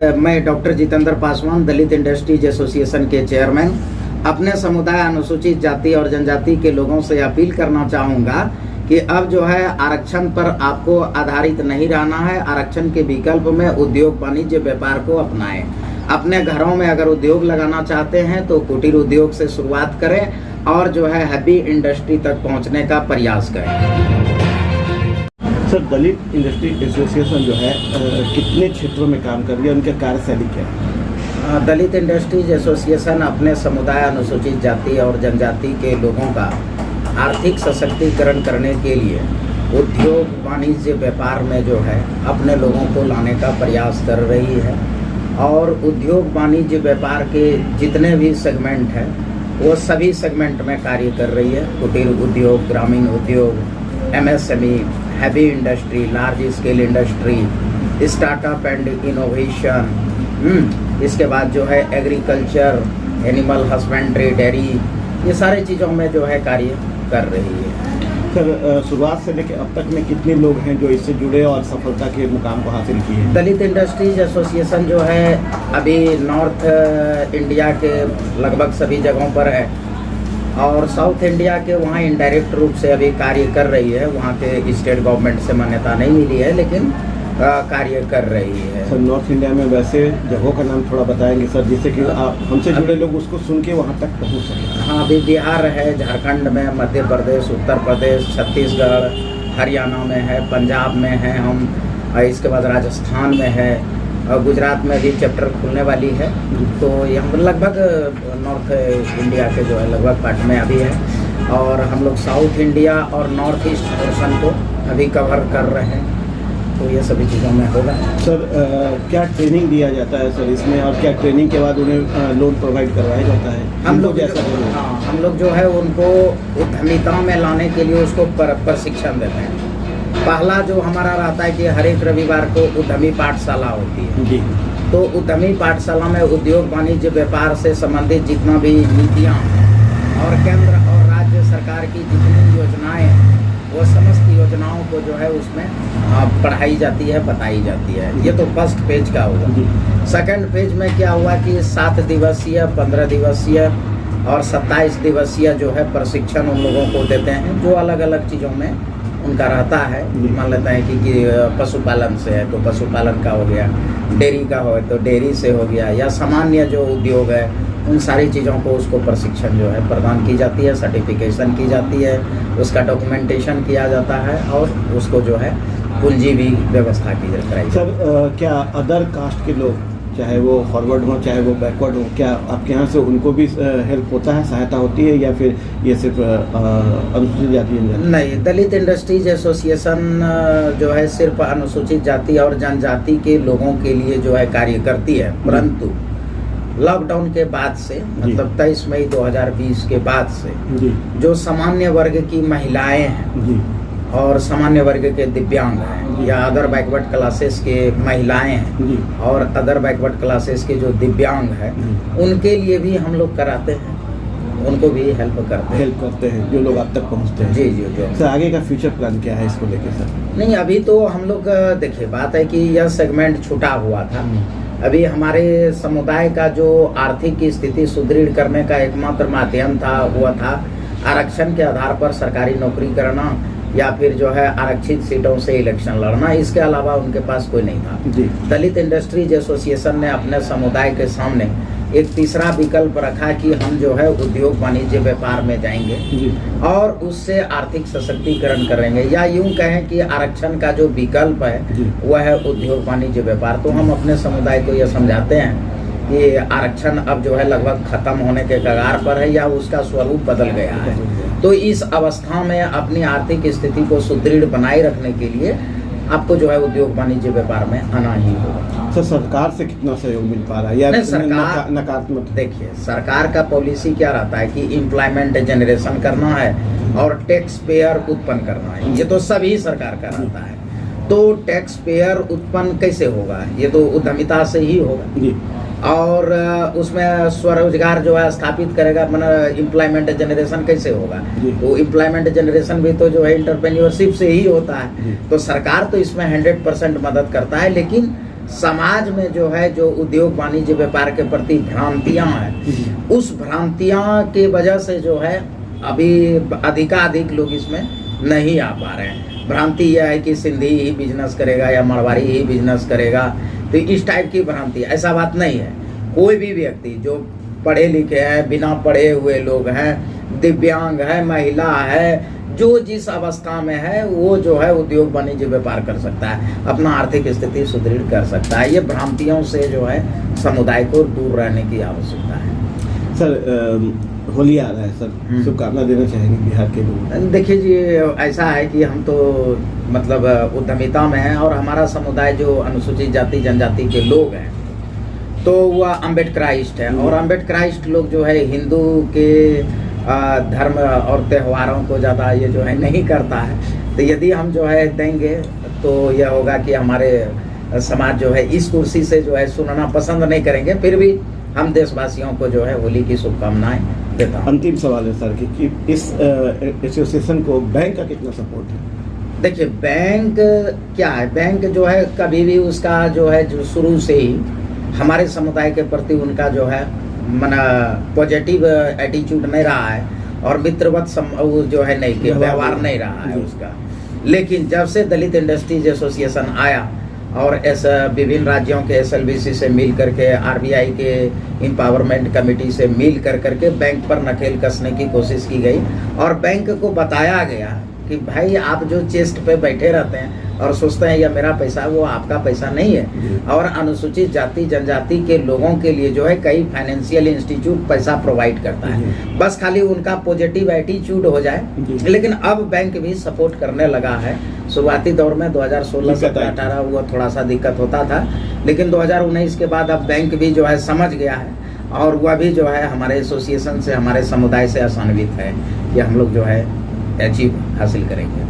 मैं डॉक्टर जितेंद्र पासवान, दलित industries association के chairman, अपने समुदाय अनुसूचित जाति और जनजाति के लोगों से अपील करना चाहूँगा कि अब जो है आरक्षण पर आपको आधारित नहीं रहना है। आरक्षण के विकल्प में उद्योग वाणिज्य व्यापार को अपनाएं। अपने घरों में अगर उद्योग लगाना चाहते हैं तो कुटीर उद्योग से शुरुआत करें और जो है हैवी इंडस्ट्री तक पहुँचने का प्रयास करें। सर, दलित इंडस्ट्री एसोसिएशन जो है कितने क्षेत्रों में काम कर रही है, उनका कार्यशैली क्या है? दलित इंडस्ट्रीज एसोसिएशन अपने समुदाय अनुसूचित जाति और जनजाति के लोगों का आर्थिक सशक्तिकरण करने के लिए उद्योग वाणिज्य व्यापार में जो है अपने लोगों को लाने का प्रयास कर रही है। और उद्योग वाणिज्य व्यापार के जितने भी सेगमेंट हैं वो सभी सेगमेंट में कार्य कर रही है। कुटीर उद्योग, ग्रामीण उद्योग, MSME, heavy industry, large scale industry, startup and innovation, इसके बाद जो है एग्रीकल्चर, एनिमल हस्बेंड्री, डेयरी, ये सारे चीज़ों में जो है कार्य कर रही है। सर, शुरुआत से लेकर अब तक में कितने लोग हैं जो इससे जुड़े और सफलता के मुकाम को हासिल किए हैं? दलित इंडस्ट्रीज एसोसिएशन जो है अभी नॉर्थ इंडिया के लगभग सभी जगहों पर है और साउथ इंडिया के वहाँ इनडायरेक्ट रूप से अभी कार्य कर रही है। वहाँ के स्टेट गवर्नमेंट से मान्यता नहीं मिली है लेकिन कार्य कर रही है। सर, नॉर्थ इंडिया में वैसे जगहों का नाम थोड़ा बताएंगे सर, जिससे कि हमसे जुड़े लोग उसको सुन के वहाँ तक पहुँच सकें? हाँ, अभी बिहार है, झारखंड में, मध्य प्रदेश, उत्तर प्रदेश, छत्तीसगढ़, हरियाणा में है, पंजाब में है हम, इसके बाद राजस्थान में है और गुजरात में भी चैप्टर खुलने वाली है। तो यहाँ लगभग नॉर्थ इंडिया के जो है लगभग पार्ट में अभी है और हम लोग साउथ इंडिया और नॉर्थ ईस्ट पोर्शन को अभी कवर कर रहे हैं। तो ये सभी चीज़ों में होगा। सर, क्या ट्रेनिंग दिया जाता है सर इसमें, और क्या ट्रेनिंग के बाद उन्हें लोन प्रोवाइड करवाया जाता है? हम लोग हम लोग जो है उनको उद्यमिता में लाने के लिए उसको प्रशिक्षण देते हैं। पहला जो हमारा रहता है कि हर एक रविवार को उद्यमी पाठशाला होती है जी। तो उद्यमी पाठशाला में उद्योग वाणिज्य व्यापार से संबंधित जितना भी नीतियाँ और केंद्र और राज्य सरकार की जितनी योजनाएं हैं वो समस्त योजनाओं को जो है उसमें पढ़ाई जाती है, बताई जाती है। ये तो फर्स्ट पेज का हुआ। सेकंड पेज में क्या हुआ कि 7 दिवसीय, 15 दिवसीय और 27 दिवसीय जो है प्रशिक्षण उन लोगों को देते हैं जो अलग अलग चीज़ों में उनका रहता है। मान लेते हैं कि पशुपालन से है तो पशुपालन का हो गया, डेयरी का हो तो डेयरी से हो गया, या सामान्य जो उद्योग है उन सारी चीज़ों को उसको प्रशिक्षण जो है प्रदान की जाती है, सर्टिफिकेशन की जाती है, उसका डॉक्यूमेंटेशन किया जाता है और उसको जो है पूंजी भी व्यवस्था की जाती है। सर, क्या अदर कास्ट के लोग, चाहे वो फॉरवर्ड हो चाहे वो बैकवर्ड हो, क्या आपके यहाँ से उनको भी हेल्प होता है, सहायता होती है, या फिर ये सिर्फ अनुसूचित जाति? नहीं, दलित इंडस्ट्रीज एसोसिएशन जो है सिर्फ अनुसूचित जाति और जनजाति के लोगों के लिए जो है कार्य करती है। परंतु लॉकडाउन के बाद से, मतलब 23 मई 2020 के बाद से जो सामान्य वर्ग की महिलाएं हैं और सामान्य वर्ग के दिव्यांग हैं या अदर बैकवर्ड क्लासेस के महिलाएं हैं और अदर बैकवर्ड क्लासेस के जो दिव्यांग हैं उनके लिए भी हम लोग कराते हैं, उनको भी हेल्प करते हैं जो लोग अब तक पहुंचते हैं। जी जी। जो सर, आगे का फ्यूचर प्लान क्या है इसको लेके सर? नहीं, अभी तो हम लोग देखिए, बात है कि यह सेगमेंट छूटा हुआ था। अभी हमारे समुदाय का जो आर्थिक स्थिति सुदृढ़ करने का एकमात्र माध्यम था हुआ था आरक्षण के आधार पर सरकारी नौकरी करना या फिर जो है आरक्षित सीटों से इलेक्शन लड़ना। इसके अलावा उनके पास कोई नहीं था जी। दलित इंडस्ट्रीज एसोसिएशन ने अपने समुदाय के सामने एक तीसरा विकल्प रखा कि हम जो है उद्योग वाणिज्य व्यापार में जाएंगे जी। और उससे आर्थिक सशक्तिकरण करेंगे, या यूं कहें कि आरक्षण का जो विकल्प है वह है उद्योग वाणिज्य व्यापार। तो हम अपने समुदाय को यह समझाते हैं कि आरक्षण अब जो है लगभग खत्म होने के कगार पर है या उसका स्वरूप बदल गया है। तो इस अवस्था में अपनी आर्थिक स्थिति को सुदृढ़ बनाए रखने के लिए आपको जो है उद्योग वाणिज्य व्यापार में आना ही होगा। तो सरकार से कितना सहयोग मिल पा रहा है या सरकार नकारात्मक? देखिए, सरकार का पॉलिसी क्या रहता है कि एम्प्लॉयमेंट जनरेशन करना है और टैक्स पेयर उत्पन्न करना है। ये तो सभी सरकार का रहता है। तो टैक्स पेयर उत्पन्न कैसे होगा? ये तो उद्यमिता से ही होगा जी। और उसमें स्वरोजगार जो है स्थापित करेगा, मतलब एम्प्लॉयमेंट जनरेशन कैसे होगा? तो एम्प्लॉयमेंट जनरेशन भी तो जो है एंटरप्रेन्योरशिप से ही होता है। तो सरकार तो इसमें 100% मदद करता है, लेकिन समाज में जो है जो उद्योग वाणिज्य व्यापार के प्रति भ्रांतियां हैं, उस भ्रांतियां के वजह से जो है अभी अधिकाधिक लोग इसमें नहीं आ पा रहे हैं। भ्रांति यह है कि सिंधी ही बिजनेस करेगा या मारवाड़ी ही बिजनेस करेगा, तो इस टाइप की भ्रांति, ऐसा बात नहीं है। कोई भी व्यक्ति जो पढ़े लिखे हैं, बिना पढ़े हुए लोग हैं, दिव्यांग है, महिला है, जो जिस अवस्था में है वो जो है उद्योग वाणिज्य व्यापार कर सकता है, अपना आर्थिक स्थिति सुदृढ़ कर सकता है। ये भ्रांतियों से जो है समुदाय को दूर रहने की आवश्यकता है। सर होली आ रहा है सर, शुभकामना देना चाहेंगे बिहार के लोग? देखिए जी, ऐसा है कि हम तो मतलब उद्यमिता में हैं और हमारा समुदाय जो अनुसूचित जाति जनजाति के लोग हैं तो वह अम्बेडकराइस्ट है, और अम्बेडकराइस्ट लोग जो है हिंदू के धर्म और त्योहारों को ज़्यादा ये जो है नहीं करता है। तो यदि हम जो है देंगे तो यह होगा कि हमारे समाज जो है इस कुर्सी से जो है सुनना पसंद नहीं करेंगे। फिर भी हम देशवासियों को जो है होली की शुभकामनाएं देता हूं। अंतिम सवाल है सर कि इस एसोसिएशन को बैंक का कितना सपोर्ट है? देखिए, बैंक क्या है, बैंक जो है कभी भी उसका जो है जो शुरू से ही हमारे समुदाय के प्रति उनका जो है मना पॉजिटिव एटीट्यूड नहीं रहा है और मित्रवत वो जो है नहीं कि व्यवहार नहीं रहा है उसका। लेकिन जब से दलित इंडस्ट्रीज एसोसिएशन आया और ऐसा विभिन्न राज्यों के SLBC से मिल करके, RBI के एम्पावरमेंट कमेटी से मिल करके बैंक पर नकेल कसने की कोशिश की गई और बैंक को बताया गया कि भाई आप जो चेस्ट पे बैठे रहते हैं और सोचते हैं यह मेरा पैसा, वो आपका पैसा नहीं है। और अनुसूचित जाति जनजाति के लोगों के लिए जो है कई फाइनेंशियल इंस्टीट्यूट पैसा प्रोवाइड करता है, बस खाली उनका पॉजिटिव एटीट्यूड हो जाए। लेकिन अब बैंक भी सपोर्ट करने लगा है। शुरुआती दौर में 2016-17-18 वो थोड़ा सा दिक्कत होता था, लेकिन 2019 के बाद अब बैंक भी जो है समझ गया है और वह भी जो है हमारे एसोसिएशन से, हमारे समुदाय से आशान्वित है कि हम लोग जो है अचीव हासिल करेंगे।